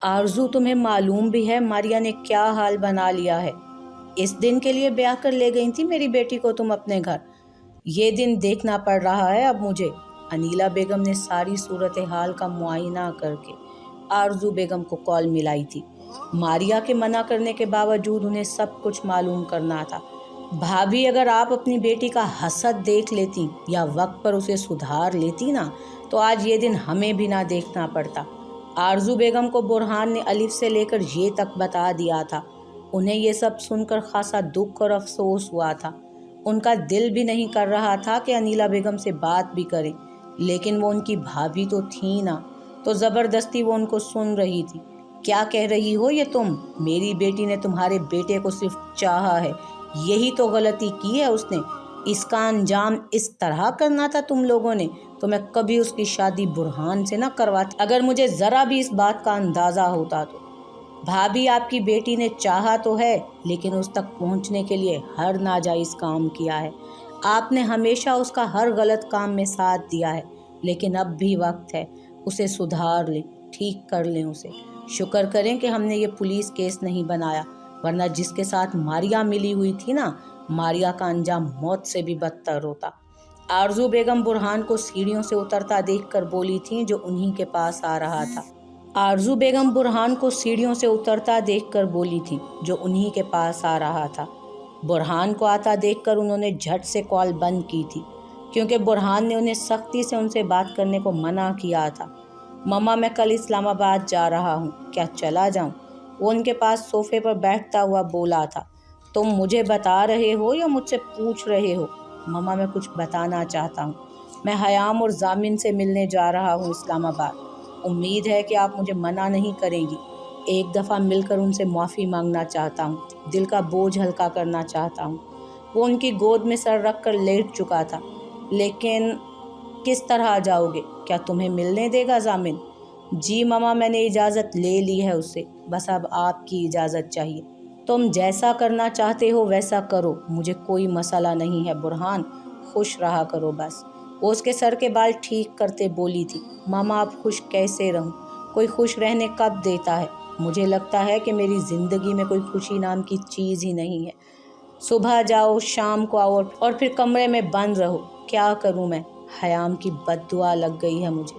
आरजू, तुम्हें मालूम भी है मारिया ने क्या हाल बना लिया है। इस दिन के लिए ब्याह कर ले गई थी मेरी बेटी को तुम अपने घर। ये दिन देखना पड़ रहा है अब मुझे। अनीला बेगम ने सारी सूरत हाल का मुआयना करके आरजू बेगम को कॉल मिलाई थी। मारिया के मना करने के बावजूद उन्हें सब कुछ मालूम करना था। भाभी, अगर आप अपनी बेटी का हसद देख लेती या वक्त पर उसे सुधार लेती ना, तो आज ये दिन हमें भी ना देखना पड़ता। आरजू बेगम को बुरहान ने अलिफ से लेकर ये तक बता दिया था। उन्हें ये सब सुनकर खासा दुख और अफसोस हुआ था। उनका दिल भी नहीं कर रहा था कि अनीला बेगम से बात भी करें, लेकिन वो उनकी भाभी तो थी ना, तो ज़बरदस्ती वो उनको सुन रही थी। क्या कह रही हो ये तुम? मेरी बेटी ने तुम्हारे बेटे को सिर्फ चाहा है, यही तो गलती की है उसने। इसका अंजाम इस तरह करना था तुम लोगों ने, तो मैं कभी उसकी शादी बुरहान से ना करवाती अगर मुझे ज़रा भी इस बात का अंदाज़ा होता तो। भाभी, आपकी बेटी ने चाहा तो है, लेकिन उस तक पहुंचने के लिए हर नाजायज़ काम किया है। आपने हमेशा उसका हर गलत काम में साथ दिया है, लेकिन अब भी वक्त है उसे सुधार लें, ठीक कर लें उसे। शुक्र करें कि हमने ये पुलिस केस नहीं बनाया, वरना जिसके साथ मारिया मिली हुई थी ना, मारिया का अंजाम मौत से भी बदतर होता। आरजू बेगम बुरहान को सीढ़ियों से उतरता देखकर बोली थी, जो उन्हीं के पास आ रहा था। आरजू बेगम बुरहान को सीढ़ियों से उतरता देखकर बोली थी, जो उन्हीं के पास आ रहा था। बुरहान को आता देखकर उन्होंने झट से कॉल बंद की थी, क्योंकि बुरहान ने उन्हें सख्ती से उनसे बात करने को मना किया था। मम्मा, मैं कल इस्लामाबाद जा रहा हूँ, क्या चला जाऊँ? वो उनके पास सोफे पर बैठता हुआ बोला था। तुम मुझे बता रहे हो या मुझसे पूछ रहे हो? मम्मा, मैं कुछ बताना चाहता हूँ। मैं हयाम और जामिन से मिलने जा रहा हूँ इस्लामाबाद। उम्मीद है कि आप मुझे मना नहीं करेंगी। एक दफ़ा मिलकर उनसे माफ़ी मांगना चाहता हूँ, दिल का बोझ हल्का करना चाहता हूँ। वो उनकी गोद में सर रख कर लेट चुका था। लेकिन किस तरह जाओगे? क्या तुम्हें मिलने देगा जामिन? जी मम्मा, मैंने इजाज़त ले ली है उससे, बस अब आपकी इजाज़त चाहिए। तुम जैसा करना चाहते हो वैसा करो, मुझे कोई मसला नहीं है बुरहान, खुश रहा करो बस। वो उसके सर के बाल ठीक करते बोली थी। मामा, अब खुश कैसे रहूं? कोई खुश रहने कब देता है? मुझे लगता है कि मेरी ज़िंदगी में कोई खुशी नाम की चीज़ ही नहीं है। सुबह जाओ, शाम को आओ और फिर कमरे में बंद रहो। क्या करूं मैं? हयाम की बद्दुआ लग गई है मुझे।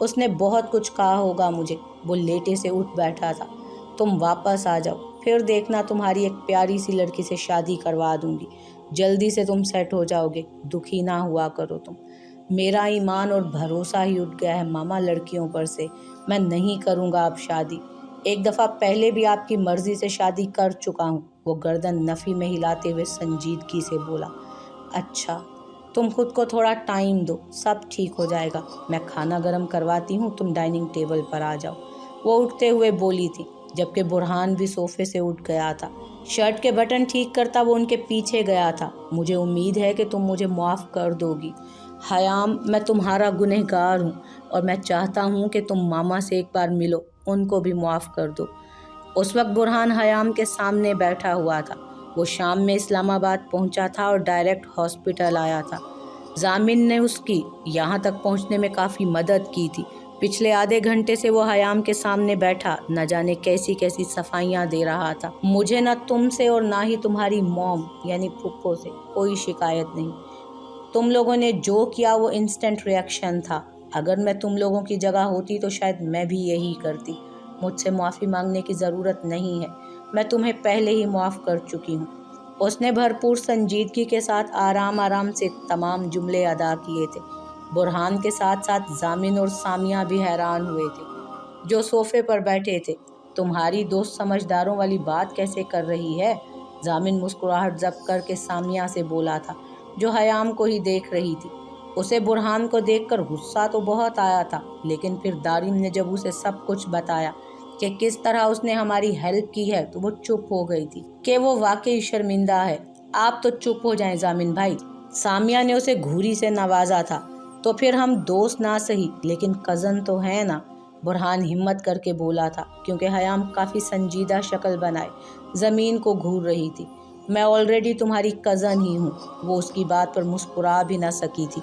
उसने बहुत कुछ कहा होगा मुझे। वो लेटे से उठ बैठा था। तुम वापस आ जाओ, फिर देखना तुम्हारी एक प्यारी सी लड़की से शादी करवा दूंगी। जल्दी से तुम सेट हो जाओगे, दुखी ना हुआ करो तुम। मेरा ईमान और भरोसा ही उठ गया है मामा लड़कियों पर से। मैं नहीं करूँगा अब शादी। एक दफ़ा पहले भी आपकी मर्ज़ी से शादी कर चुका हूँ। वो गर्दन नफ़ी में हिलाते हुए संजीदगी से बोला। अच्छा, तुम खुद को थोड़ा टाइम दो, सब ठीक हो जाएगा। मैं खाना गर्म करवाती हूँ, तुम डाइनिंग टेबल पर आ जाओ। वो उठते हुए बोली थी, जबकि बुरहान भी सोफे से उठ गया था। शर्ट के बटन ठीक करता वो उनके पीछे गया था। मुझे उम्मीद है कि तुम मुझे माफ़ कर दोगी हयाम, मैं तुम्हारा गुनहगार हूँ और मैं चाहता हूँ कि तुम मामा से एक बार मिलो, उनको भी माफ़ कर दो। उस वक्त बुरहान हयाम के सामने बैठा हुआ था। वो शाम में इस्लामाबाद पहुँचा था और डायरेक्ट हॉस्पिटल आया था। जामिन ने उसकी यहाँ तक पहुँचने में काफ़ी मदद की थी। पिछले आधे घंटे से वो हयाम के सामने बैठा न जाने कैसी कैसी सफाइयाँ दे रहा था। मुझे न तुमसे और ना ही तुम्हारी मॉम यानी फुप्पो से कोई शिकायत नहीं। तुम लोगों ने जो किया वो इंस्टेंट रिएक्शन था। अगर मैं तुम लोगों की जगह होती तो शायद मैं भी यही करती। मुझसे माफ़ी मांगने की ज़रूरत नहीं है, मैं तुम्हें पहले ही माफ़ कर चुकी हूँ। उसने भरपूर संजीदगी के साथ आराम आराम से तमाम जुमले अदा किए थे। बुरहान के साथ साथ जामिन और सामिया भी हैरान हुए थे, जो सोफे पर बैठे थे। तुम्हारी दोस्त समझदारों वाली बात कैसे कर रही है? जामिन मुस्कुराहट जब्त करके सामिया से बोला था, जो हयाम को ही देख रही थी। उसे बुरहान को देखकर गुस्सा तो बहुत आया था, लेकिन फिर दारिम ने जब उसे सब कुछ बताया कि किस तरह उसने हमारी हेल्प की है, तो वो चुप हो गई थी कि वो वाकई शर्मिंदा है। आप तो चुप हो जाएं जामिन भाई, सामिया ने उसे घूरी से नवाजा था। तो फिर हम दोस्त ना सही, लेकिन कज़न तो है ना, बुरहान हिम्मत करके बोला था, क्योंकि हयाम काफ़ी संजीदा शक्ल बनाए ज़मीन को घूर रही थी। मैं ऑलरेडी तुम्हारी कज़न ही हूँ। वो उसकी बात पर मुस्कुरा भी ना सकी थी।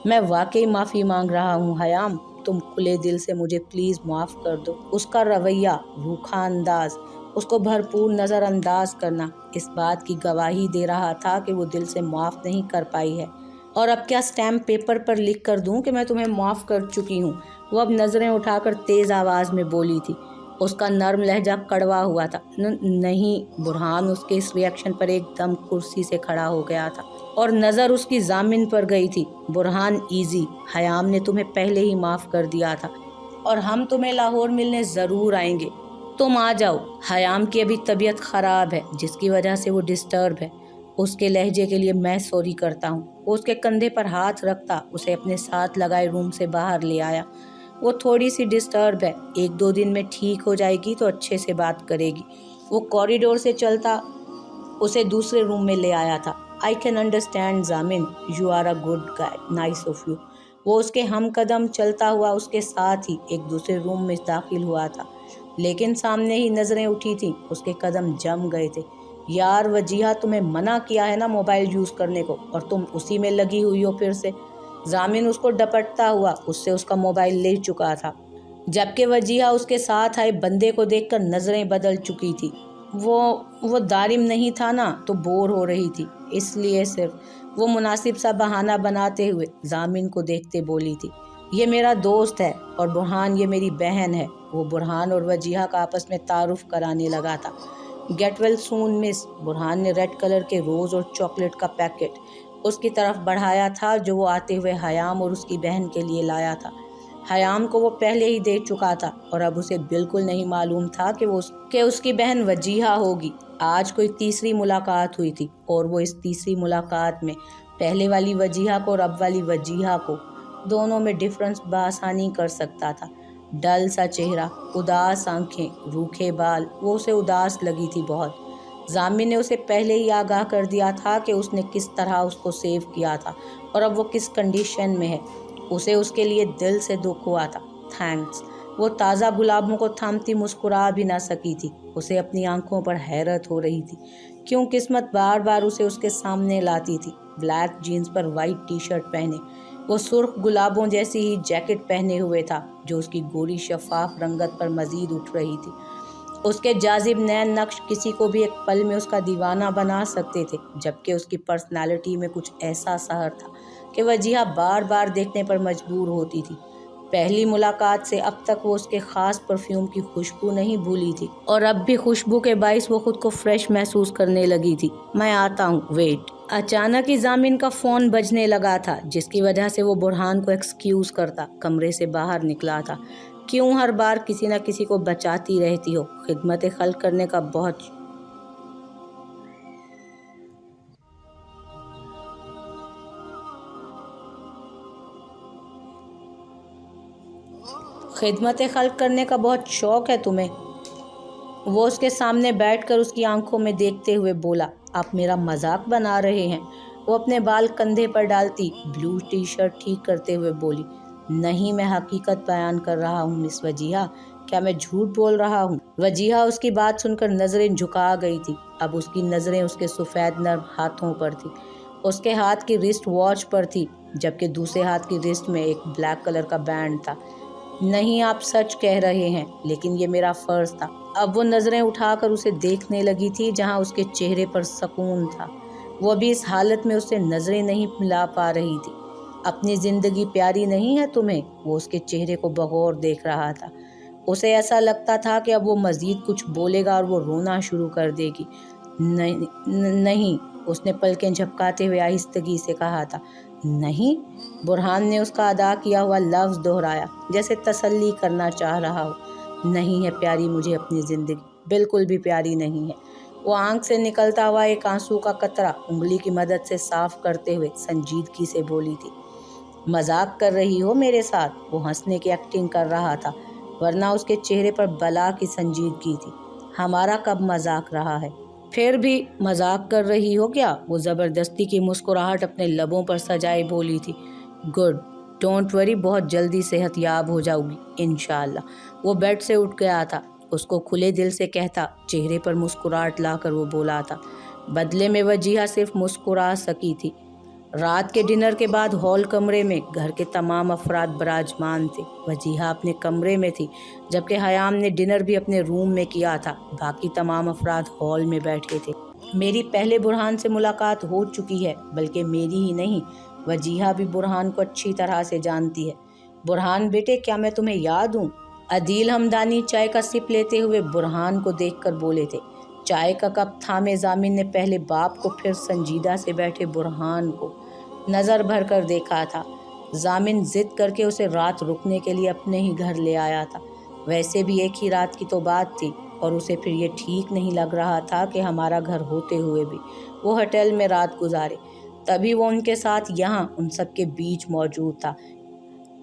मैं वाकई माफ़ी मांग रहा हूँ हयाम, تم کھلے دل سے مجھے پلیز معاف کر دو۔ اس کا رویہ، روکھا انداز، اس کو بھرپور نظر انداز کرنا اس بات کی گواہی دے رہا تھا کہ وہ دل سے معاف نہیں کر پائی ہے۔ اور اب کیا اسٹیمپ پیپر پر لکھ کر دوں کہ میں تمہیں معاف کر چکی ہوں؟ وہ اب نظریں اٹھا کر تیز آواز میں بولی تھی۔ اس کا نرم لہجہ کڑوا ہوا تھا۔ نہیں۔ برہان اس کے اس ریئیکشن پر ایک دم کرسی سے کھڑا ہو گیا تھا اور نظر اس کی ضامن پر گئی تھی۔ برہان ایزی، حیام نے تمہیں پہلے ہی معاف کر دیا تھا اور ہم تمہیں لاہور ملنے ضرور آئیں گے، تم آ جاؤ۔ حیام کی ابھی طبیعت خراب ہے جس کی وجہ سے وہ ڈسٹرب ہے۔ اس کے لہجے کے لیے میں سوری کرتا ہوں۔ وہ اس کے کندھے پر ہاتھ رکھتا اسے اپنے ساتھ لگائے روم سے باہر لے آیا۔ وہ تھوڑی سی ڈسٹرب ہے، 1-2 دن میں ٹھیک ہو جائے گی تو اچھے سے بات کرے گی۔ وہ کوریڈور سے چلتا اسے دوسرے روم میں لے آیا تھا۔ I can understand ضامن، you are a good guy, nice of you۔ وہ اس کے ہم قدم چلتا ہوا اس کے ساتھ ہی ایک دوسرے روم میں داخل ہوا تھا، لیکن سامنے ہی نظریں اٹھی تھیں، اس کے قدم جم گئے تھے۔ یار وجیہہ، تمہیں منع کیا ہے نا موبائل یوز کرنے کو، اور تم اسی میں لگی ہوئی ہو پھر سے۔ ضامن اس کو ڈپٹتا ہوا اس سے اس کا موبائل لے چکا تھا، جبکہ وجیہہ اس کے ساتھ آئے بندے کو دیکھ کر نظریں بدل چکی تھی۔ وہ دارم نہیں تھا نا، تو بور ہو رہی تھی، اس لیے صرف وہ مناسب سا بہانہ بناتے ہوئے ضامن کو دیکھتے بولی تھی، یہ میرا دوست ہے اور برہان یہ میری بہن ہے۔ وہ برہان اور وجیہہ کا آپس میں تعارف کرانے لگا تھا۔ گیٹ ویل سون مس۔ برہان نے ریڈ کلر کے روز اور چاکلیٹ کا پیکٹ اس کی طرف بڑھایا تھا جو وہ آتے ہوئے حیام اور اس کی بہن کے لیے لایا تھا۔ حیام کو وہ پہلے ہی دے چکا تھا اور اب اسے بالکل نہیں معلوم تھا کہ اس کی بہن وجیہہ ہوگی۔ آج کوئی تیسری ملاقات ہوئی تھی اور وہ اس تیسری ملاقات میں پہلے والی وجیہہ کو اور اب والی وجیہہ کو دونوں میں ڈفرنس بآسانی کر سکتا تھا۔ ڈل سا چہرہ، اداس آنکھیں، روکھے بال، وہ اسے اداس لگی تھی بہت۔ ضامن نے اسے پہلے ہی آگاہ کر دیا تھا کہ اس نے کس طرح اس کو سیو کیا تھا اور اب وہ کس کنڈیشن میں ہے۔ اسے اس کے لیے دل سے دکھ ہوا تھا۔ تھینکس۔ وہ تازہ گلابوں کو تھامتی مسکرا بھی نہ سکی تھی۔ اسے اپنی آنکھوں پر حیرت ہو رہی تھی، کیوں قسمت بار بار اسے اس کے سامنے لاتی تھی۔ بلیک جینز پر وائٹ ٹی شرٹ پہنے، وہ سرخ گلابوں جیسی ہی جیکٹ پہنے ہوئے تھا جو اس کی گوری شفاف رنگت پر مزید اٹھ رہی تھی۔ اس کے جاذب نین نقش کسی کو بھی ایک پل میں اس کا دیوانہ بنا سکتے تھے، جبکہ اس کی پرسنالٹی میں کچھ ایسا سحر تھا کہ وجیہہ بار بار دیکھنے پر مجبور ہوتی تھی۔ پہلی ملاقات سے اب تک وہ اس کے خاص پرفیوم کی خوشبو نہیں بھولی تھی اور اب بھی خوشبو کے باعث وہ خود کو فریش محسوس کرنے لگی تھی۔ میں آتا ہوں، ویٹ۔ اچانک ہی ضامن کا فون بجنے لگا تھا جس کی وجہ سے وہ برہان کو ایکسکیوز کرتا کمرے سے باہر نکلا تھا۔ کیوں ہر بار کسی نہ کسی کو بچاتی رہتی ہو؟ خدمت خلق کرنے کا بہت شوق ہے تمہیں۔ وہ اس کے سامنے بیٹھ کر اس کی آنکھوں میں دیکھتے ہوئے بولا، آپ میرا مذاق بنا رہے ہیں؟ وہ اپنے بال کندھے پر ڈالتی بلو ٹی شرٹ ٹھیک کرتے ہوئے بولی، نہیں، میں حقیقت بیان کر رہا ہوں مس وجیہہ۔ کیا میں جھوٹ بول رہا ہوں؟ وجیہہ اس کی بات سن کر نظریں جھکا گئی تھی۔ اب اس کی نظریں اس کے سفید نرم ہاتھوں پر تھی۔ اس کے ہاتھ کی رسٹ واچ پر تھی، جبکہ دوسرے ہاتھ کی رسٹ میں ایک بلیک کلر کا بینڈ تھا۔ نہیں، آپ سچ کہہ رہے ہیں، لیکن یہ میرا فرض تھا۔ اب وہ نظریں اٹھا کر اسے دیکھنے لگی تھی جہاں اس کے چہرے پر سکون تھا۔ وہ بھی اس حالت میں اسے نظریں نہیں ملا پا رہی تھی۔ اپنی زندگی پیاری نہیں ہے تمہیں؟ وہ اس کے چہرے کو بغور دیکھ رہا تھا۔ اسے ایسا لگتا تھا کہ اب وہ مزید کچھ بولے گا اور وہ رونا شروع کر دے گی۔ نہیں، اس نے پلکیں جھپکاتے ہوئے آہستگی سے کہا تھا۔ نہیں؟ برہان نے اس کا ادا کیا ہوا لفظ دہرایا جیسے تسلی کرنا چاہ رہا ہو۔ نہیں ہے پیاری مجھے اپنی زندگی، بالکل بھی پیاری نہیں ہے۔ وہ آنکھ سے نکلتا ہوا ایک آنسو کا قطرہ انگلی کی مدد سے صاف کرتے ہوئے سنجیدگی سے بولی تھی، مذاق کر رہی ہو میرے ساتھ؟ وہ ہنسنے کی ایکٹنگ کر رہا تھا، ورنہ اس کے چہرے پر بلا کی سنجیدگی تھی۔ ہمارا کب مذاق رہا ہے؟ پھر بھی مذاق کر رہی ہو کیا؟ وہ زبردستی کی مسکراہٹ اپنے لبوں پر سجائے بولی تھی۔ گڈ، ڈونٹ وری، بہت جلدی صحت یاب ہو جاؤ گی انشاءاللہ۔ وہ بیڈ سے اٹھ گیا تھا، اس کو کھلے دل سے کہتا چہرے پر مسکراہٹ لا کر وہ بولا تھا۔ بدلے میں وجیہہ صرف مسکرا سکی تھی۔ رات کے ڈنر کے بعد ہال کمرے میں گھر کے تمام افراد براجمان تھے۔ وجیہہ اپنے کمرے میں تھی، جبکہ حیام نے ڈنر بھی اپنے روم میں کیا تھا۔ باقی تمام افراد ہال میں بیٹھے تھے۔ میری پہلے برہان سے ملاقات ہو چکی ہے، بلکہ میری ہی نہیں، وجیہہ بھی برہان کو اچھی طرح سے جانتی ہے۔ برہان بیٹے، کیا میں تمہیں یاد ہوں؟ عدیل ہمدانی چائے کا سپ لیتے ہوئے برہان کو دیکھ کر بولے تھے۔ چائے کا کپ تھامے ضامن نے پہلے باپ کو پھر سنجیدہ سے بیٹھے برہان کو نظر بھر کر دیکھا تھا۔ ضامن ضد کر کے اسے رات رکنے کے لیے اپنے ہی گھر لے آیا تھا۔ ویسے بھی ایک ہی رات کی تو بات تھی، اور اسے پھر یہ ٹھیک نہیں لگ رہا تھا کہ ہمارا گھر ہوتے ہوئے بھی وہ ہوٹل میں رات گزارے۔ تبھی وہ ان کے ساتھ یہاں ان سب کے بیچ موجود تھا۔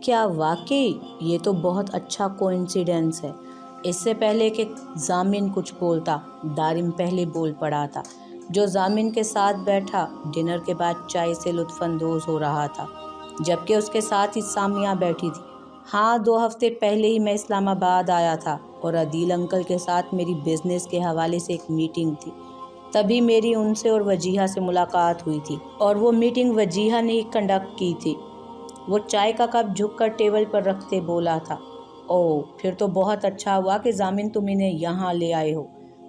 کیا واقعی یہ تو بہت اچھا کوئنسیڈنس ہے۔ اس سے پہلے کہ ضامن کچھ بولتا، دارم پہلے بول پڑا تھا، جو ضامن کے ساتھ بیٹھا ڈنر کے بعد چائے سے لطف اندوز ہو رہا تھا، جبکہ اس کے ساتھ ہی سامیہ بیٹھی تھی۔ ہاں، 2 ہفتے پہلے ہی میں اسلام آباد آیا تھا، اور عدیل انکل کے ساتھ میری بزنس کے حوالے سے ایک میٹنگ تھی۔ تبھی میری ان سے اور وجیہہ سے ملاقات ہوئی تھی، اور وہ میٹنگ وجیہہ نے ہی کنڈکٹ کی تھی۔ وہ چائے کا کپ جھک کر ٹیبل پر رکھتے بولا تھا۔ اوہ، پھر تو بہت اچھا ہوا کہ ضامن تم انہیں یہاں لے آئے ہو۔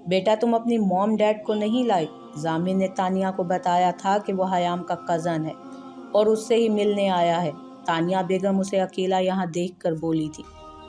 بیٹا، تم اپنی موم ڈیڈ کو نہیں لائے؟ ضامن نے تانیہ کو بتایا تھا کہ وہ حیام کا کزن ہے اور اس سے ہی ملنے آیا ہے۔ تانیہ بیگم اسے اکیلا یہاں دیکھ کر بولی تھی،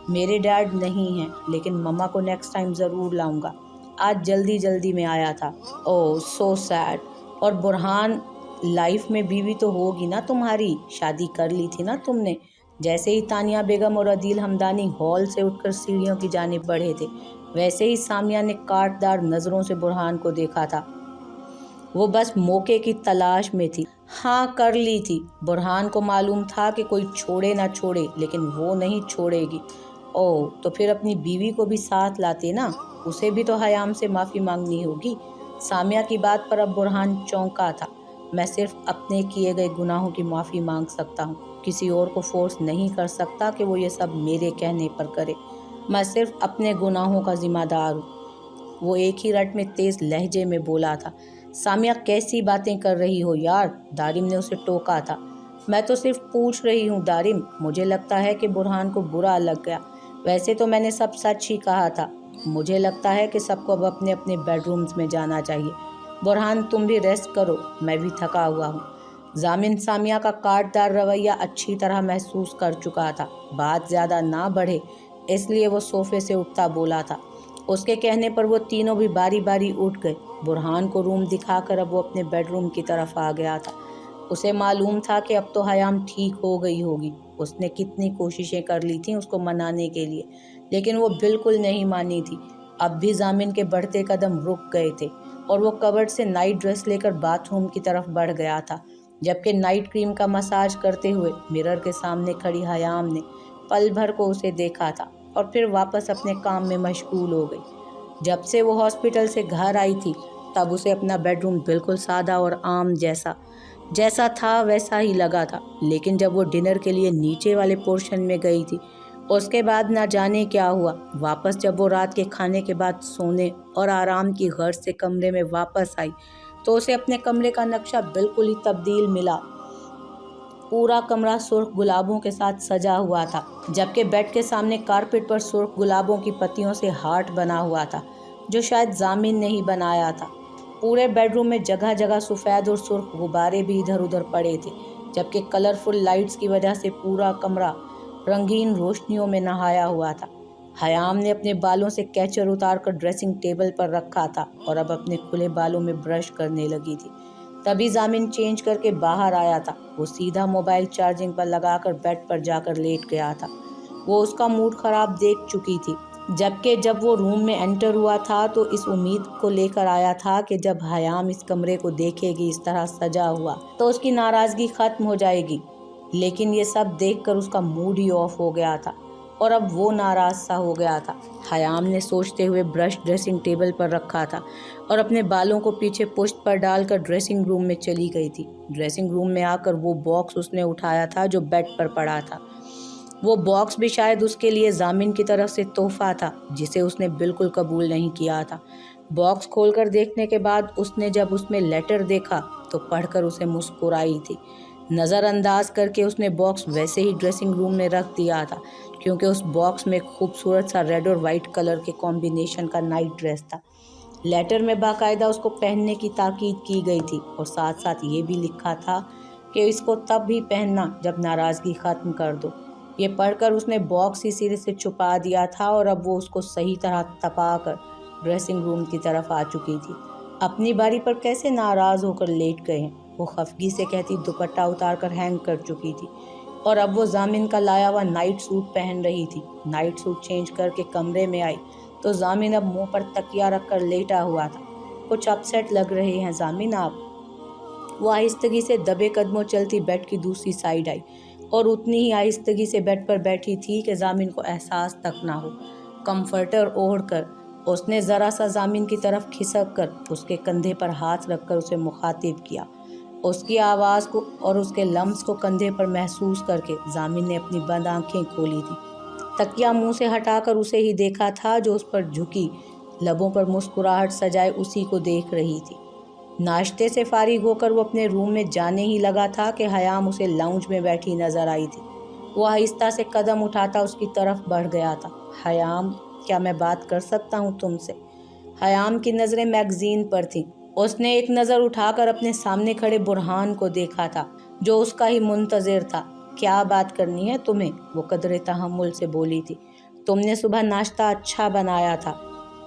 میرے ڈیڈ نہیں ہیں، لیکن مما کو نیکسٹ ٹائم ضرور لاؤں گا، آج جلدی میں آیا تھا۔ اوہ، سو سیڈ۔ اور برہان، لائف میں بیوی تو ہوگی نا تمہاری، شادی کر لی تھی نا تم نے؟ جیسے ہی تانیہ بیگم اور عدیل ہمدانی ہال سے اٹھ کر سیڑھیوں کی جانب بڑھے تھے، ویسے ہی سامیہ نے کاٹدار نظروں سے برہان کو دیکھا تھا۔ وہ بس موقع کی تلاش میں تھی۔ ہاں، کر لی تھی۔ برہان کو معلوم تھا کہ کوئی چھوڑے نہ چھوڑے، لیکن وہ نہیں چھوڑے گی۔ اوہ، تو پھر اپنی بیوی کو بھی ساتھ لاتے نا، اسے بھی تو حیام سے معافی مانگنی ہوگی۔ سامیہ کی بات پر اب برہان چونکا تھا۔ میں صرف اپنے کیے گئے گناہوں کی معافی مانگ سکتا ہوں، کسی اور کو فورس نہیں کر سکتا کہ وہ یہ سب میرے کہنے پر کرے۔ میں صرف اپنے گناہوں کا ذمہ دار ہوں، وہ ایک ہی رٹ میں تیز لہجے میں بولا تھا۔ سامیہ، کیسی باتیں کر رہی ہو یار، دارم نے اسے ٹوکا تھا۔ میں تو صرف پوچھ رہی ہوں دارم، مجھے لگتا ہے کہ برہان کو برا لگ گیا۔ ویسے تو میں نے سب سچ ہی کہا تھا۔ مجھے لگتا ہے کہ سب کو اب اپنے اپنے بیڈ رومز میں جانا چاہیے۔ برہان، تم بھی ریسٹ کرو، میں بھی تھکا ہوا ہوں۔ ضامن سامیہ کا کاٹدار رویہ اچھی طرح محسوس کر چکا تھا۔ بات زیادہ نہ بڑھے، اس لیے وہ صوفے سے اٹھتا بولا تھا۔ اس کے کہنے پر وہ تینوں بھی باری باری اٹھ گئے۔ برہان کو روم دکھا کر اب وہ اپنے بیڈ روم کی طرف آ گیا تھا۔ اسے معلوم تھا کہ اب تو حیام ٹھیک ہو گئی ہوگی۔ اس نے کتنی کوششیں کر لی تھیں اس کو منانے کے لیے، لیکن وہ بالکل نہیں مانی تھی۔ اب بھی ضامن کے بڑھتے قدم رک گئے تھے، اور وہ کبرڈ سے نائٹ ڈریس لے کر باتھ روم کی طرف بڑھ گیا تھا، جبکہ نائٹ کریم کا مساج کرتے ہوئے مرر کے سامنے کھڑی حیام نے پل بھر کو اسے دیکھا تھا، اور پھر واپس اپنے کام میں مشغول ہو گئی۔ جب سے وہ ہاسپٹل سے گھر آئی تھی، تب اسے اپنا بیڈ روم بالکل سادہ اور عام جیسا تھا ویسا ہی لگا تھا، لیکن جب وہ ڈنر کے لیے نیچے والے پورشن میں گئی تھی، اس کے بعد نہ جانے کیا ہوا۔ واپس جب وہ رات کے کھانے کے بعد سونے اور آرام کی غرض سے کمرے میں واپس آئی، تو اسے اپنے کمرے کا نقشہ بالکل ہی تبدیل ملا۔ پورا کمرہ سرخ گلابوں کے ساتھ سجا ہوا تھا، جبکہ بیڈ کے سامنے کارپٹ پر سرخ گلابوں کی پتیوں سے ہارٹ بنا ہوا تھا، جو شاید ضامن نے ہی بنایا تھا۔ پورے بیڈ روم میں جگہ جگہ سفید اور سرخ غبارے بھی ادھر ادھر پڑے تھے، جبکہ کلرفل لائٹس کی وجہ سے پورا کمرہ رنگین روشنیوں میں نہایا ہوا تھا۔ حیام نے اپنے بالوں سے کیچر اتار کر ڈریسنگ ٹیبل پر رکھا تھا اور اب اپنے کھلے بالوں میں برش کرنے لگی تھی۔ تبھی ضامن چینج کر کے باہر آیا تھا۔ وہ سیدھا موبائل چارجنگ پر لگا کر بیڈ پر جا کر لیٹ گیا تھا۔ وہ اس کا موڈ خراب دیکھ چکی تھی، جبکہ جب وہ روم میں انٹر ہوا تھا تو اس امید کو لے کر آیا تھا کہ جب حیام اس کمرے کو دیکھے گی اس طرح سجا ہوا تو اس کی ناراضگی ختم ہو جائے گی، لیکن یہ سب دیکھ کر اس کا موڈ ہی آف ہو گیا تھا، اور اب وہ ناراض سا ہو گیا تھا۔ حیام نے سوچتے ہوئے برش ڈریسنگ ٹیبل پر رکھا تھا اور اپنے بالوں کو پیچھے پشت پر ڈال کر ڈریسنگ روم میں چلی گئی تھی۔ ڈریسنگ روم میں آ کر وہ باکس اس نے اٹھایا تھا جو بیڈ پر پڑا تھا۔ वो बॉक्स भी शायद उसके लिए जामिन की तरफ से तोहफा था, जिसे उसने बिल्कुल कबूल नहीं किया था। बॉक्स खोलकर देखने के बाद उसने जब उसमें लेटर देखा तो पढ़कर उसे मुस्कुराई थी। नज़रअंदाज करके उसने बॉक्स वैसे ही ड्रेसिंग रूम में रख दिया था, क्योंकि उस बॉक्स में खूबसूरत सा रेड और वाइट कलर के कॉम्बिनेशन का नाइट ड्रेस था। लेटर में बाकायदा उसको पहनने की ताकीद की गई थी और साथ साथ ये भी लिखा था कि इसको तब भी पहनना जब नाराज़गी ख़त्म कर दो। ये पढ़कर उसने बॉक्स ही सिरे से छुपा दिया था और अब वो उसको सही तरह तपा कर ड्रेसिंग रूम की तरफ आ चुकी थी। अपनी बारी पर कैसे नाराज़ होकर लेट गए हैं, वो खफगी से कहती दुपट्टा उतार कर हैंग कर चुकी थी और अब वो जामिन का लाया हुआ नाइट सूट पहन रही थी। नाइट सूट चेंज करके कमरे में आई तो जामिन अब मुंह पर तकिया रख कर लेटा हुआ था। कुछ अपसेट लग रहे हैं जामिन आप। वो आहिस्तगी से दबे कदमों चलती बेड की दूसरी साइड आई और उतनी ही आहिस्तगी से बेड पर बैठी थी कि जामिन को एहसास तक ना हो। कंफर्टर ओढ़ कर उसने ज़रा सा जामिन की तरफ खिसक कर उसके कंधे पर हाथ रखकर उसे मुखातिब किया। उसकी आवाज़ को और उसके लम्स को कंधे पर महसूस करके जामिन ने अपनी बंद आंखें खोली थी। तकिया मुंह से हटाकर उसे ही देखा था जो उस पर झुकी, लबों पर मुस्कुराहट सजाए उसी को देख रही थी। नाश्ते से फारिग होकर वो अपने रूम में जाने ही लगा था कि हयाम उसे लाउंज में बैठी नजर आई थी। वो आहिस्ता से कदम उठाता उसकी तरफ बढ़ गया था। हयाम, क्या मैं बात कर सकता हूँ तुमसे? हयाम की नज़रें मैगजीन पर थीं। उसने एक नज़र उठाकर अपने सामने खड़े बुरहान को देखा था, जो उसका ही मुंतज़िर था। क्या बात करनी है तुम्हें? वो कदरे तहम्मुल से बोली थी। तुमने सुबह नाश्ता अच्छा बनाया था।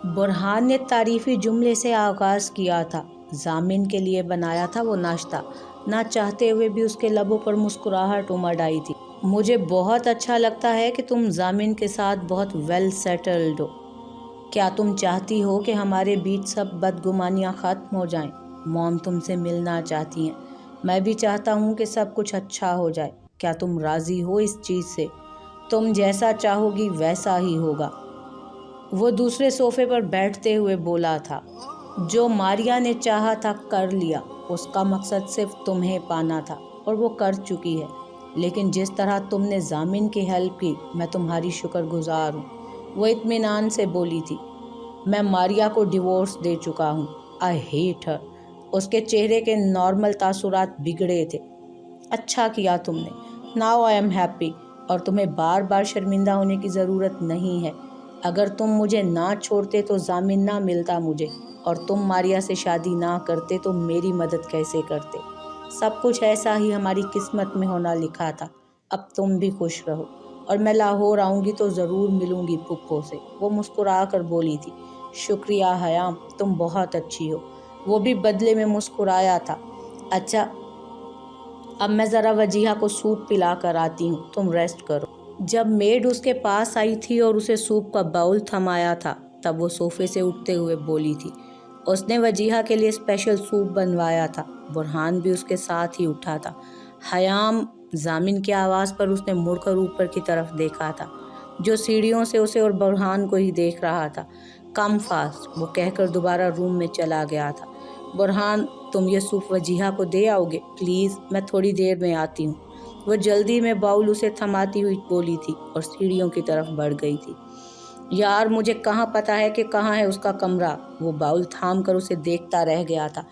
बुरहान ने तारीफ़ी जुमले से आगाज़ किया था। जामिन के लिए बनाया था वो नाश्ता। ना चाहते हुए भी उसके लबों पर मुस्कुराहट उमड़ आई थी। मुझे बहुत अच्छा लगता है कि तुम जामिन के साथ बहुत वेल सेटल्ड हो। क्या तुम चाहती हो कि हमारे बीच सब बदगुमानियाँ ख़त्म हो जाएं? मॉम तुमसे मिलना चाहती हैं। मैं भी चाहता हूँ कि सब कुछ अच्छा हो जाए। क्या तुम राज़ी हो इस चीज़ से? तुम जैसा चाहोगी वैसा ही होगा। वो दूसरे सोफे पर बैठते हुए बोला था। जो मारिया ने चाहा था कर लिया। उसका मकसद सिर्फ तुम्हें पाना था और वो कर चुकी है। लेकिन जिस तरह तुमने जामिन की हेल्प की, मैं तुम्हारी शुक्रगुजार हूँ। वो इत्मीनान से बोली थी। मैं मारिया को डिवोर्स दे चुका हूँ। I hate her. उसके चेहरे के नॉर्मल तासुरात बिगड़े थे। अच्छा किया तुमने। Now I am happy. और तुम्हें बार बार शर्मिंदा होने की ज़रूरत नहीं है। अगर तुम मुझे ना छोड़ते तो जामिन ना मिलता मुझे, और तुम मारिया से शादी ना करते तो मेरी मदद कैसे करते? सब कुछ ऐसा ही हमारी किस्मत में होना लिखा था। अब तुम भी खुश रहो, और मैं लाहौर आऊँगी तो ज़रूर मिलूँगी पुप्पो से। वो मुस्कुरा कर बोली थी। शुक्रिया हयाम, तुम बहुत अच्छी हो। वो भी बदले में मुस्कुराया था। अच्छा, अब मैं ज़रा वजीहा को सूप पिला कर आती हूँ, तुम रेस्ट करो। जब मेड उसके पास आई थी और उसे सूप का बाउल थमाया था, तब वो सोफे से उठते हुए बोली थी। उसने वजीहा के लिए स्पेशल सूप बनवाया था। बुरहान भी उसके साथ ही उठा था। हयाम, जामिन की आवाज़ पर उसने मुड़कर ऊपर की तरफ देखा था, जो सीढ़ियों से उसे और बुरहान को ही देख रहा था। कम फास्ट, वो कहकर दोबारा रूम में चला गया था। बुरहान, तुम ये सूप वजीहा को दे आओगे प्लीज़? मैं थोड़ी देर में आती हूँ। वो जल्दी में बाउल उसे थमाती हुई बोली थी और सीढ़ियों की तरफ बढ़ गई थी। यार, मुझे कहाँ पता है कि कहाँ है उसका कमरा? वो बाउल थाम कर उसे देखता रह गया था।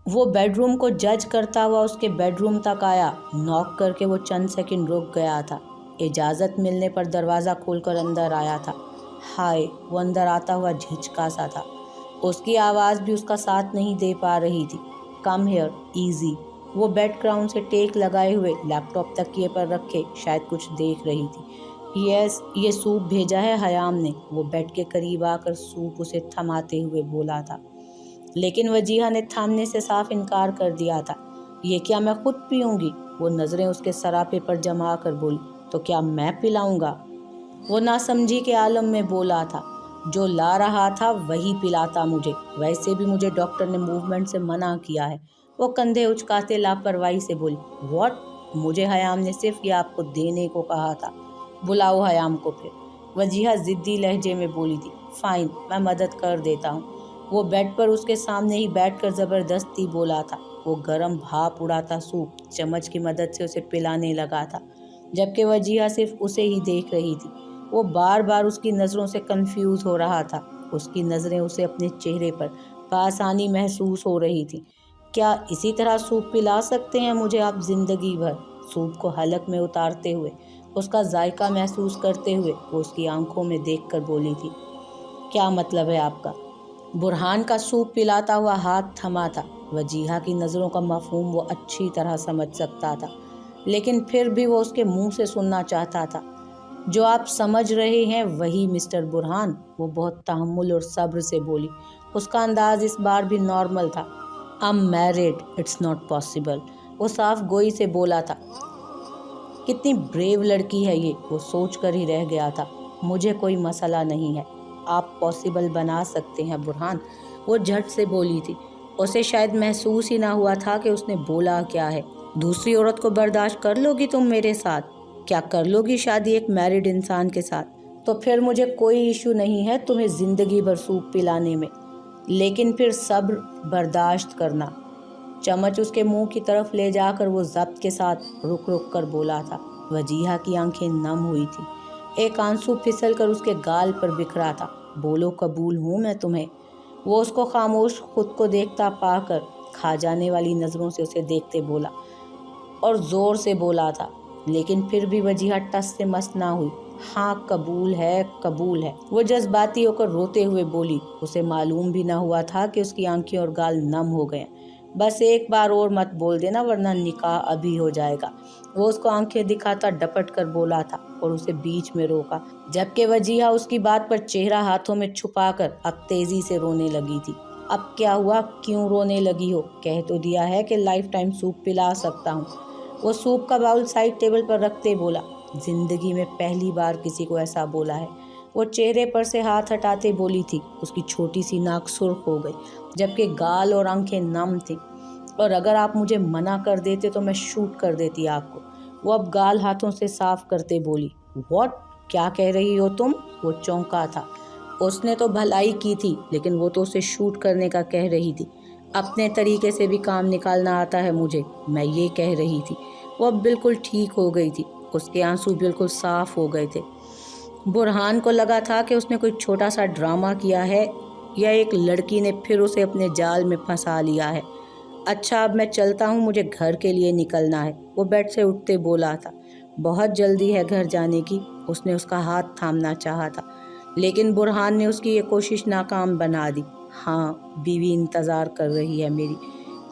वो बेडरूम को जज करता हुआ उसके बेडरूम तक आया। नॉक करके वो चंद सेकंड रुक गया था। इजाज़त मिलने पर दरवाज़ा खोलकर अंदर आया था। हाय, वो अंदर आता हुआ झिझका सा था। उसकी आवाज़ भी उसका साथ नहीं दे पा रही थी। Come here, easy. वो बेड ग्राउंड से टेक लगाए हुए लैपटॉप तकिए पर रखे शायद कुछ देख रही थी। यस, ये सूप भेजा है हयाम ने। वो बेड के करीब आकर सूप उसे थमाते हुए बोला था, लेकिन वजीहा ने थामने से साफ इनकार कर दिया था। ये क्या मैं खुद पीऊँगी? वो नज़रें उसके सरापे पर जमा कर बोली। तो क्या मैं पिलाऊँगा? वो नासमझी के आलम में बोला था। जो ला रहा था वही पिलाता मुझे। वैसे भी मुझे डॉक्टर ने मूवमेंट से मना किया है। वो कंधे उचकाते लापरवाही से बोली। व्हाट? मुझे हयाम ने सिर्फ ये आपको देने को कहा था। बुलाओ हयाम को फिर। वजीहा ज़िद्दी लहजे में बोली थी। फाइन, मैं मदद कर देता हूँ। वो बेड पर उसके सामने ही बैठकर ज़बरदस्ती बोला था। वो गरम भाप उड़ाता सूप चम्मच की मदद से उसे पिलाने लगा था। जबकि वजीहा सिर्फ उसे ही देख रही थी। वो बार बार उसकी नज़रों से कंफ्यूज हो रहा था। उसकी नज़रें उसे अपने चेहरे पर आसानी महसूस हो रही थी। क्या इसी तरह सूप पिला सकते हैं मुझे आप ज़िंदगी भर? सूप को हलक में उतारते हुए, उसका जायका महसूस करते हुए वो उसकी आंखों में देखकर बोली थी, क्या मतलब है आपका? बुरहान का सूप पिलाता हुआ हाथ थमा था। वजीहा की नज़रों का मफहूम वो अच्छी तरह समझ सकता था, लेकिन फिर भी वो उसके मुंह से सुनना चाहता था। जो आप समझ रहे हैं वही मिस्टर बुरहान, वो बहुत तहम्मुल और सब्र से बोली। उसका अंदाज इस बार भी नॉर्मल था। I am married, it's not possible. वो साफ गोई से बोला था। कितनी ब्रेव लड़की है ये, वो सोच कर ही रह गया था। मुझे कोई मसला नहीं है, आप पॉसिबल बना सकते हैं बुरहान, वो झट से बोली थी। उसे शायद महसूस ही ना हुआ था कि उसने बोला क्या है। दूसरी औरत को बर्दाश्त कर लोगी तुम मेरे साथ? क्या कर लोगी शादी एक मैरिड इंसान के साथ? तो फिर मुझे कोई इशू नहीं है तुम्हें ज़िंदगी भर सूप पिलाने में, लेकिन फिर सब्र बर्दाश्त करना। चम्मच उसके मुंह की तरफ ले जाकर वो ज़ब्त के साथ रुक रुक कर बोला था। वजीहा की आंखें नम हुई थी। एक आंसू फिसल कर उसके गाल पर बिखरा था। बोलो कबूल हूँ मैं तुम्हें। वो उसको खामोश खुद को देखता पाकर खा जाने वाली नज़रों से उसे देखते बोला और ज़ोर से बोला था, लेकिन फिर भी वजीहा टस से मस ना हुई। हाँ कबूल है, कबूल है। वो जज्बाती होकर रोते हुए बोली। उसे मालूम भी ना हुआ था कि उसकी आंखें और गाल नम हो गए। बस एक बार और मत बोल देना वरना निकाह अभी हो जाएगा। वो उसको आंखें दिखाता डपट कर बोला था और उसे बीच में रोका, जबकि वजीहा उसकी बात पर चेहरा हाथों में छुपाकर अब तेजी से रोने लगी थी। अब क्या हुआ, क्यों रोने लगी हो? कह तो दिया है कि लाइफ टाइम सूप पिला सकता हूँ। वो सूप का बाउल साइड टेबल पर रखते बोला। जिंदगी में पहली बार किसी को ऐसा बोला है। वो चेहरे पर से हाथ हटाते बोली थी। उसकी छोटी सी नाक सुर्ख हो गई, जबकि गाल और आंखें नम थी। और अगर आप मुझे मना कर देते तो मैं शूट कर देती आपको। वो अब गाल हाथों से साफ करते बोली। व्हाट? क्या कह रही हो तुम? वो चौंका था। उसने तो भलाई की थी, लेकिन वो तो उसे शूट करने का कह रही थी। अपने तरीके से भी काम निकालना आता है मुझे, मैं ये कह रही थी। वो अब बिल्कुल ठीक हो गई थी। उसके आंसू बिल्कुल साफ हो गए थे। बुरहान को लगा था कि उसने कोई छोटा सा ड्रामा किया है या एक लड़की ने फिर उसे अपने जाल में फंसा लिया है। अच्छा अब मैं चलता हूँ, मुझे घर के लिए निकलना है। वो बेड से उठते बोला था। बहुत जल्दी है घर जाने की? उसने उसका हाथ थामना चाहा था, लेकिन बुरहान ने उसकी ये कोशिश नाकाम बना दी। हाँ, बीवी इंतज़ार कर रही है मेरी।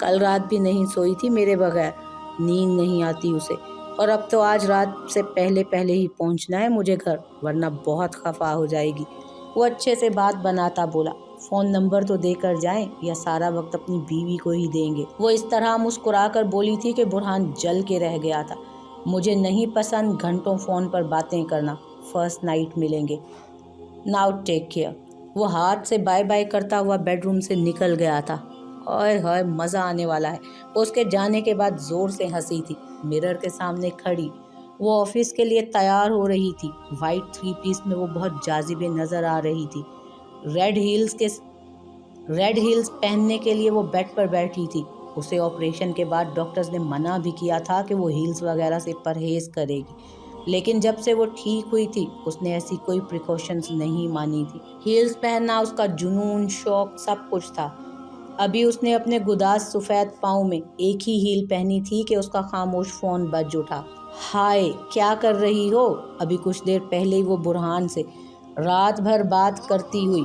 कल रात भी नहीं सोई थी मेरे बगैर, नींद नहीं आती उसे। और अब तो आज रात से पहले पहले ही पहुंचना है मुझे घर, वरना बहुत खफा हो जाएगी। वो अच्छे से बात बनाता बोला। फ़ोन नंबर तो देकर जाएं या सारा वक्त अपनी बीवी को ही देंगे? वो इस तरह मुस्कुरा कर बोली थी कि बुरहान जल के रह गया था। मुझे नहीं पसंद घंटों फ़ोन पर बातें करना। फर्स्ट नाइट मिलेंगे। Now take care. वो हाथ से बाय बाय करता हुआ बेडरूम से निकल गया था। ओए होए, मज़ा आने वाला है। वो उसके जाने के बाद ज़ोर से हंसी थी। मिरर के सामने खड़ी वो ऑफिस के लिए तैयार हो रही थी। वाइट थ्री पीस में वो बहुत जाजिबे नज़र आ रही थी। रेड हील्स पहनने के लिए वो बेड पर बैठी थी। उसे ऑपरेशन के बाद डॉक्टर्स ने मना भी किया था कि वो हील्स वगैरह से परहेज़ करेगी, लेकिन जब से वो ठीक हुई थी उसने ऐसी कोई प्रिकॉशंस नहीं मानी थी। हील्स पहनना उसका जुनून, शौक सब कुछ था। अभी उसने अपने गुदास सफ़ेद पाँव में एक ही हील पहनी थी कि उसका खामोश फ़ोन बज उठा। हाय, क्या कर रही हो? अभी कुछ देर पहले ही वो बुरहान से रात भर बात करती हुई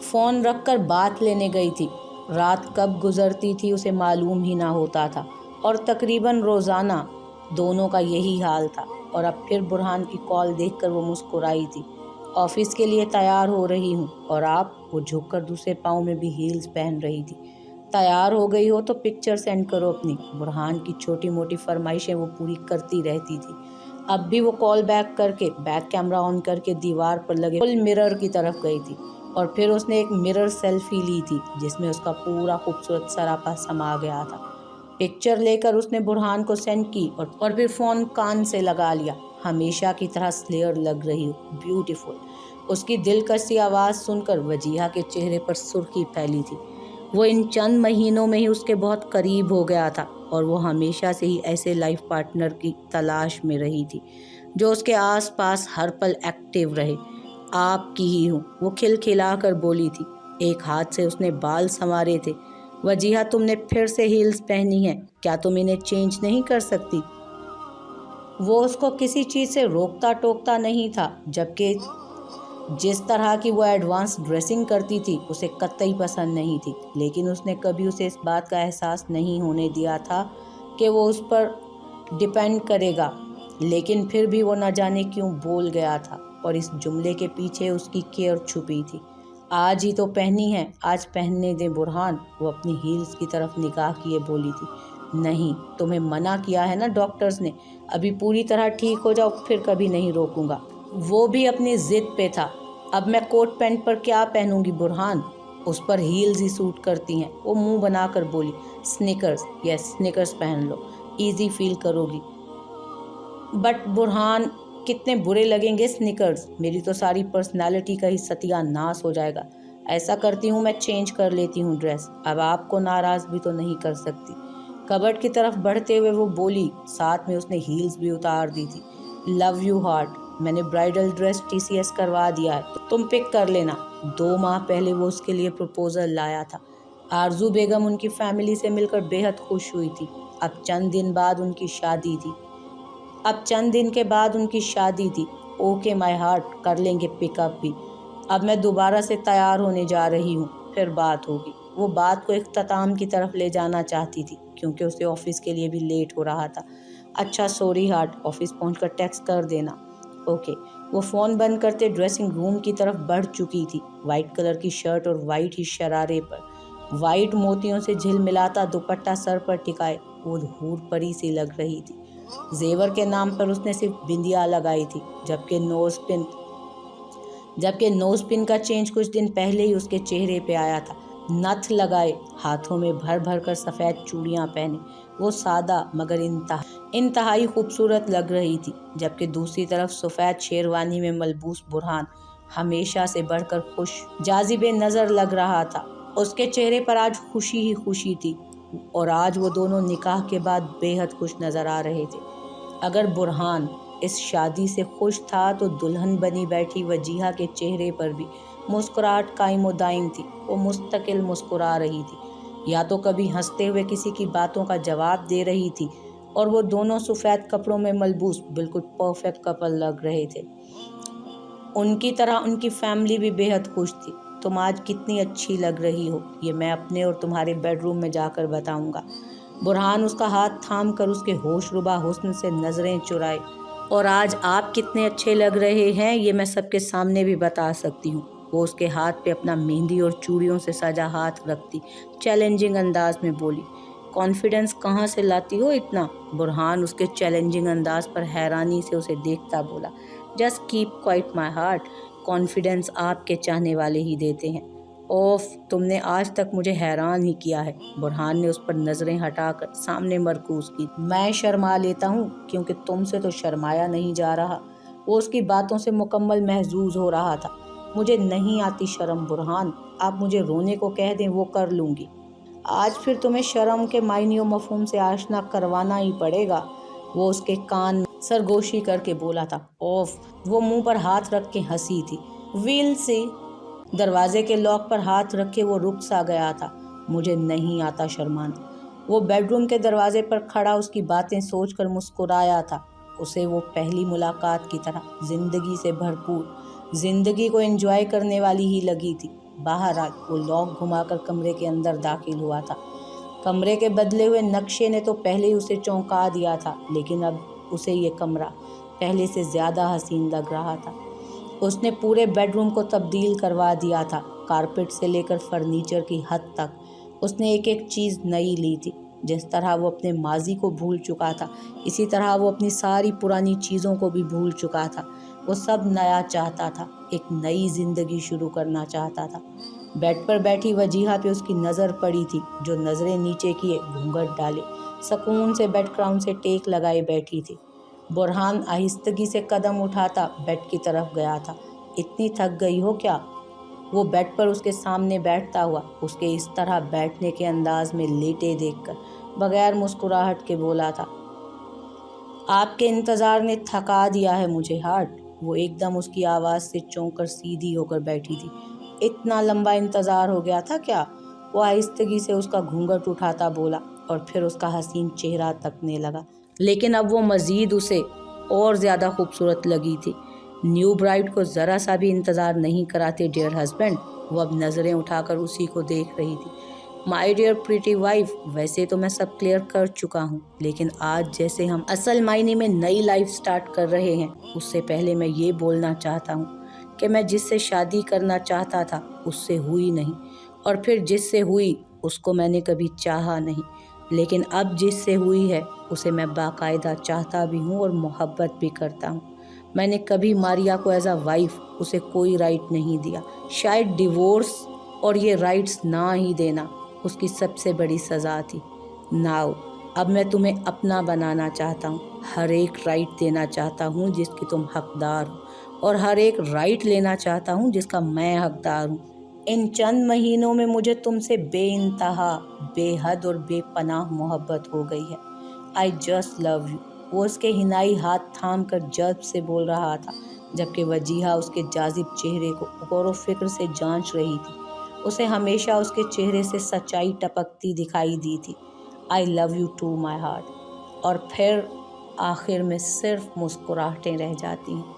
फ़ोन रखकर बात लेने गई थी। रात कब गुजरती थी उसे मालूम ही ना होता था, और तकरीबन रोज़ाना दोनों का यही हाल था। और अब फिर बुरहान की कॉल देखकर वो मुस्कुराई थी। ऑफिस के लिए तैयार हो रही हूँ और आप? वो झुककर दूसरे पाँव में भी हील्स पहन रही थी। तैयार हो गई हो तो पिक्चर सेंड करो अपनी। बुरहान की छोटी मोटी फरमाइशें वो पूरी करती रहती थी। अब भी वो कॉल बैक करके बैक कैमरा ऑन करके दीवार पर लगे फुल मिरर की तरफ गई थी, और फिर उसने एक मिरर सेल्फी ली थी जिसमें उसका पूरा खूबसूरत सरापा समा गया था। पिक्चर लेकर उसने बुरहान को सेंड की और फिर फ़ोन कान से लगा लिया। हमेशा की तरह स्लेयर लग रही हो, ब्यूटीफुल। उसकी दिलकश सी आवाज़ सुनकर वजीहा के चेहरे पर सुर्खी फैली थी। वो इन चंद महीनों में ही उसके बहुत करीब हो गया था اور وہ ہمیشہ سے ہی ایسے لائف پارٹنر کی تلاش میں رہی تھی جو اس کے آس پاس ہر پل ایکٹیو رہے۔ آپ کی ہی ہوں، وہ کھلکھلا کر بولی تھی۔ ایک ہاتھ سے اس نے بال سنوارے تھے۔ وجیہہ، تم نے پھر سے ہیلز پہنی ہیں، کیا تم انہیں چینج نہیں کر سکتی؟ وہ اس کو کسی چیز سے روکتا ٹوکتا نہیں تھا، جبکہ جس طرح کی وہ ایڈوانس ڈریسنگ کرتی تھی اسے قطعی پسند نہیں تھی، لیکن اس نے کبھی اسے اس بات کا احساس نہیں ہونے دیا تھا کہ وہ اس پر ڈیپینڈ کرے گا۔ لیکن پھر بھی وہ نہ جانے کیوں بول گیا تھا، اور اس جملے کے پیچھے اس کی کیئر چھپی تھی۔ آج ہی تو پہنی ہے، آج پہننے دیں برہان، وہ اپنی ہیلز کی طرف نگاہ کیے بولی تھی۔ نہیں، تمہیں منع کیا ہے نا ڈاکٹرز نے، ابھی پوری طرح ٹھیک ہو جاؤ، پھر کبھی نہیں روکوں گا۔ وہ بھی اپنی ضد پہ تھا۔ اب میں کوٹ پینٹ پر کیا پہنوں گی برہان، اس پر ہیلز ہی سوٹ کرتی ہیں، وہ منہ بنا کر بولی۔ سنیکرز، یس سنیکرز پہن لو، ایزی فیل کرو گی۔ بٹ برہان، کتنے برے لگیں گے سنیکرز، میری تو ساری پرسنالٹی کا ہی ستیہ ناس ہو جائے گا۔ ایسا کرتی ہوں میں چینج کر لیتی ہوں ڈریس، اب آپ کو ناراض بھی تو نہیں کر سکتی۔ کبرڈ کی طرف بڑھتے ہوئے وہ بولی، ساتھ میں اس نے ہیلز بھی اتار دی تھی۔ لو یو ہارٹ، میں نے برائڈل ڈریس TCS کروا دیا ہے، تم پک کر لینا۔ 2 ماہ پہلے وہ اس کے لیے پروپوزل لایا تھا۔ آرزو بیگم ان کی فیملی سے مل کر بے حد خوش ہوئی تھی۔ اب چند دن کے بعد ان کی شادی تھی۔ اوکے مائی ہارٹ، کر لیں گے پک اپ بھی۔ اب میں دوبارہ سے تیار ہونے جا رہی ہوں، پھر بات ہوگی۔ وہ بات کو اختتام کی طرف لے جانا چاہتی تھی کیونکہ اسے آفس کے لیے بھی لیٹ ہو رہا تھا۔ اچھا سوری ہارٹ، آفس پہنچ کر ٹیکسٹ کر دینا۔ اوکے۔ وہ فون بند کرتے ڈریسنگ روم کی طرف بڑھ چکی تھی، وائٹ کلر کی شرٹ اور وائٹ ہی شرارے پر، وائٹ موتیوں سے جھل ملاتا دوپٹہ سر پر ٹکائے وہ حور پری سی لگ رہی تھی۔ زیور کے نام پر اس نے صرف بندیا لگائی تھی، جبکہ نوز پن کا چینج کچھ دن پہلے ہی اس کے چہرے پہ آیا تھا۔ نتھ لگائے، ہاتھوں میں بھر بھر کر سفید چوڑیاں پہنے، وہ سادہ مگر انتہائی خوبصورت لگ رہی تھی، جبکہ دوسری طرف سفید شیروانی میں ملبوس برہان ہمیشہ سے بڑھ کر خوش جاذب نظر لگ رہا تھا۔ اس کے چہرے پر آج خوشی ہی خوشی تھی، اور آج وہ دونوں نکاح کے بعد بے حد خوش نظر آ رہے تھے۔ اگر برہان اس شادی سے خوش تھا تو دلہن بنی بیٹھی وجیہہ کے چہرے پر بھی مسکراہٹ قائم و دائم تھی۔ وہ مستقل مسکرا رہی تھی، یا تو کبھی ہنستے ہوئے کسی کی باتوں کا جواب دے رہی تھی، اور وہ دونوں سفید کپڑوں میں ملبوس بالکل پرفیکٹ کپل لگ رہے تھے۔ ان کی طرح ان کی فیملی بھی بے حد خوش تھی۔ تم آج کتنی اچھی لگ رہی ہو، یہ میں اپنے اور تمہارے بیڈ روم میں جا کر بتاؤں گا۔ برہان اس کا ہاتھ تھام کر اس کے ہوش ربا حسن سے نظریں چرائے۔ اور آج آپ کتنے اچھے لگ رہے ہیں یہ میں سب کے سامنے بھی بتا سکتی ہوں۔ وہ اس کے ہاتھ پہ اپنا مہندی اور چوڑیوں سے سجا ہاتھ رکھتی چیلنجنگ انداز میں بولی۔ کانفیڈنس کہاں سے لاتی ہو اتنا؟ برہان اس کے چیلنجنگ انداز پر حیرانی سے اسے دیکھتا بولا۔ Just keep quiet my heart, confidence آپ کے چاہنے والے ہی دیتے ہیں۔ اوف، تم نے آج تک مجھے حیران ہی کیا ہے۔ برہان نے اس پر نظریں ہٹا کر سامنے مرکوز کی۔ میں شرما لیتا ہوں کیونکہ تم سے تو شرمایا نہیں جا رہا۔ وہ اس کی باتوں سے مکمل محظوظ ہو رہا تھا۔ مجھے نہیں آتی شرم برہان، آپ مجھے رونے کو کہہ دیں وہ کر لوں گی۔ آج پھر تمہیں شرم کے معنی و مفہوم سے آشنا کروانا ہی پڑے گا، وہ اس کے کان میں سرگوشی کر کے بولا تھا۔ اوف، وہ منہ پر ہاتھ رکھ کے ہنسی تھی۔ ویل سی۔ دروازے کے لاک پر ہاتھ رکھے وہ رک سا گیا تھا۔ مجھے نہیں آتا شرمانا۔ وہ بیڈ روم کے دروازے پر کھڑا اس کی باتیں سوچ کر مسکرایا تھا۔ اسے وہ پہلی ملاقات کی طرح زندگی سے بھرپور، زندگی کو انجوائے کرنے والی ہی لگی تھی۔ بہرحال وہ لاک گھما کر کمرے کے اندر داخل ہوا تھا۔ کمرے کے بدلے ہوئے نقشے نے تو پہلے ہی اسے چونکا دیا تھا، لیکن اب اسے یہ کمرہ پہلے سے زیادہ حسین لگ رہا تھا۔ اس نے پورے بیڈ روم کو تبدیل کروا دیا تھا، کارپیٹ سے لے کر فرنیچر کی حد تک۔ اس نے ایک ایک چیز نئی لی تھی۔ جس طرح وہ اپنے ماضی کو بھول چکا تھا، اسی طرح وہ اپنی ساری پرانی چیزوں کو بھی بھول چکا تھا۔ وہ سب نیا چاہتا تھا، ایک نئی زندگی شروع کرنا چاہتا تھا۔ بیڈ پر بیٹھی وجیہہ پہ اس کی نظر پڑی تھی، جو نظریں نیچے کیے گھونگھٹ ڈالے سکون سے بیڈ کراؤن سے ٹیک لگائے بیٹھی تھی۔ برہان آہستگی سے قدم اٹھاتا بیڈ کی طرف گیا تھا۔ اتنی تھک گئی ہو کیا؟ وہ بیڈ پر اس کے سامنے بیٹھتا ہوا اس کے اس طرح بیٹھنے کے انداز میں لیٹے دیکھ کر बगैर मुस्कुराहट के बोला था। आपके इंतज़ार ने थका दिया है मुझे हार्ट। वो एकदम उसकी आवाज़ से चौंक कर सीधी होकर बैठी थी। इतना लंबा इंतज़ार हो गया था क्या? वो आहिस्तगी से उसका घूंघट उठाता बोला और फिर उसका हसीन चेहरा तकने लगा। लेकिन अब वो मज़ीद उसे और ज़्यादा खूबसूरत लगी थी। न्यू ब्राइड को ज़रा सा भी इंतज़ार नहीं कराते डियर हस्बैंड। वो अब नज़रें उठाकर उसी को देख रही थी। माई डियर प्रीटी वाइफ, वैसे तो मैं सब क्लियर कर चुका हूँ, लेकिन आज जैसे हम असल मायने में नई लाइफ स्टार्ट कर रहे हैं, उससे पहले मैं ये बोलना चाहता हूँ कि मैं जिससे शादी करना चाहता था उससे हुई नहीं, और फिर जिससे हुई उसको मैंने कभी चाहा नहीं, लेकिन अब जिससे हुई है उसे मैं बाकायदा चाहता भी हूँ और मोहब्बत भी करता हूँ। मैंने कभी मारिया को एज अ वाइफ उसे कोई राइट नहीं दिया। शायद डिवोर्स और ये राइट्स ना ही देना उसकी सबसे बड़ी सज़ा थी। नाउ अब मैं तुम्हें अपना बनाना चाहता हूँ, हर एक राइट देना चाहता हूँ जिसकी तुम हकदार हो, और हर एक राइट लेना चाहता हूँ जिसका मैं हकदार हूँ। इन चंद महीनों में मुझे तुमसे बेइंतहा, बेहद और बेपनाह मोहब्बत हो गई है। I just love you. वो उसके हिनाई हाथ थाम कर जज्ब से बोल रहा था, जबकि वजीहा उसके जाजिब चेहरे को गौर व फिक्र से जांच रही थी। उसे हमेशा उसके चेहरे से सच्चाई टपकती दिखाई दी थी। I love you to my heart. और फिर आखिर में सिर्फ मुस्कुराहटें रह जाती हैं।